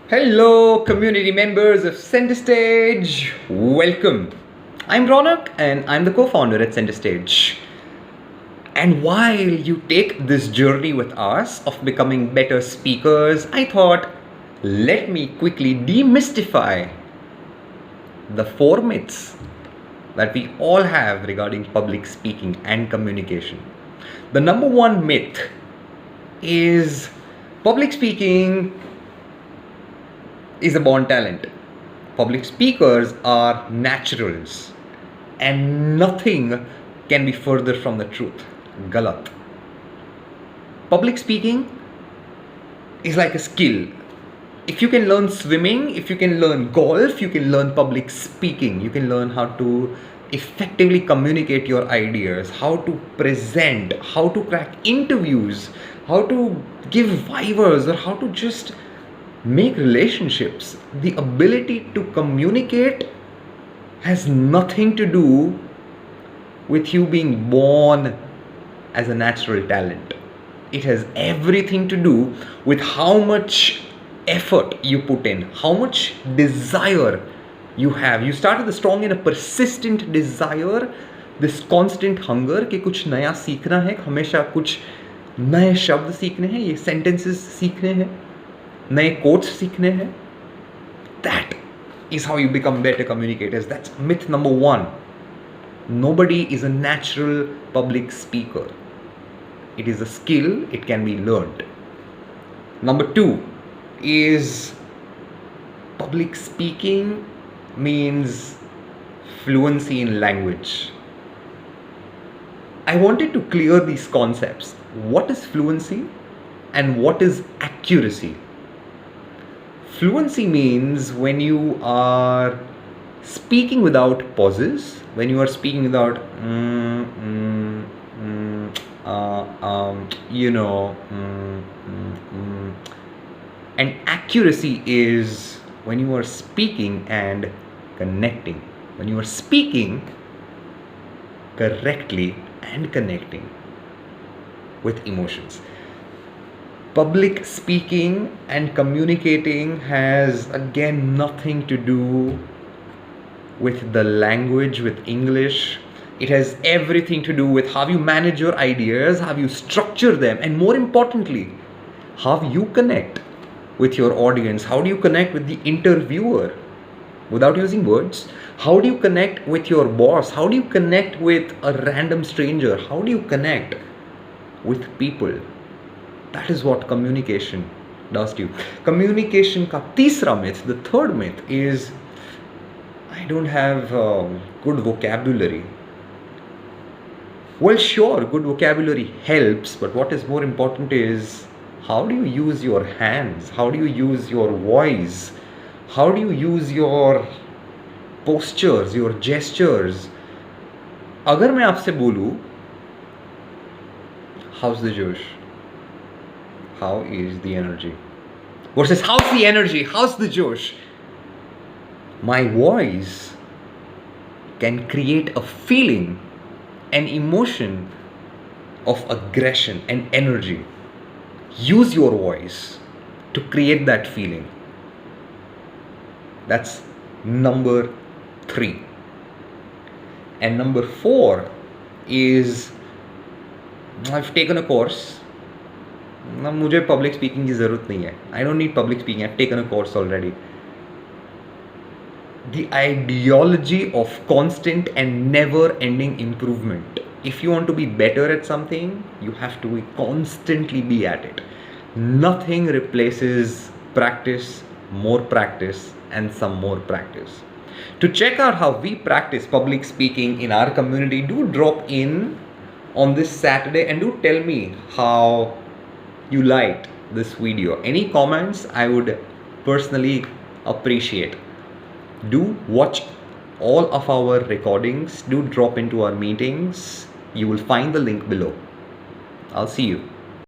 Hello, community members of Center Stage. Welcome. I'm Ronak and I'm the co founder at Center Stage. And while you take this journey with us of becoming better speakers, I thought let me quickly demystify the four myths that we all have regarding public speaking and communication. The number one myth is public speaking is a born talent. Public speakers are naturals, and nothing can be further from the truth. Galat. Public speaking is like a skill. If you can learn swimming, if you can learn golf, you can learn public speaking. You can learn how to effectively communicate your ideas, how to present, how to crack interviews, how to give vivas, or how to just make relationships. The ability to communicate has nothing to do with you being born as a natural talent. It has everything to do with how much effort you put in, how much desire you have. You start with a strong and a persistent desire, this constant hunger कि कुछ नया सीखना है, हमेशा कुछ नए शब्द सीखने हैं, ये sentences सीखने हैं, नए quotes सीखने हैं. That is how you become better communicators. That's myth number one. Nobody is a natural public speaker. It is a skill, it can be learned. Number two is public speaking means fluency in language. I wanted to clear these concepts. What is fluency and what is accuracy? Fluency means when you are speaking without pauses, when you are speaking without and accuracy is when you are speaking and connecting, when you are speaking correctly and connecting with emotions. Public speaking and communicating has again nothing to do with the language, with English. It has everything to do with how you manage your ideas, how you structure them, and more importantly, how you connect with your audience. How do you connect with the interviewer without using words? How do you connect with your boss? How do you connect with a random stranger? How do you connect with people? That is what communication does to you. Communication ka teesra myth, the third myth is I don't have good vocabulary. Well, sure, good vocabulary helps, but what is more important is how do you use your hands? How do you use your voice? How do you use your postures, your gestures? अगर मैं आपसे बोलूं, how's the Josh? How is the energy? Versus how's the energy? How's the Josh? My voice can create a feeling, an emotion of aggression and energy. Use your voice to create that feeling. That's number three. And number four is I've taken a course. मुझे public speaking की ज़रूरत नहीं है. I don't need public speaking. I've taken a course already. The ideology of constant and never-ending improvement. If you want to be better at something, you have to constantly be at it. Nothing replaces practice, more practice, and some more practice. To check out how we practice public speaking in our community, do drop in on this Saturday and do tell me how you liked this video. Any comments I would personally appreciate. Do watch all of our recordings. Do drop into our meetings. You will find the link below. I'll see you.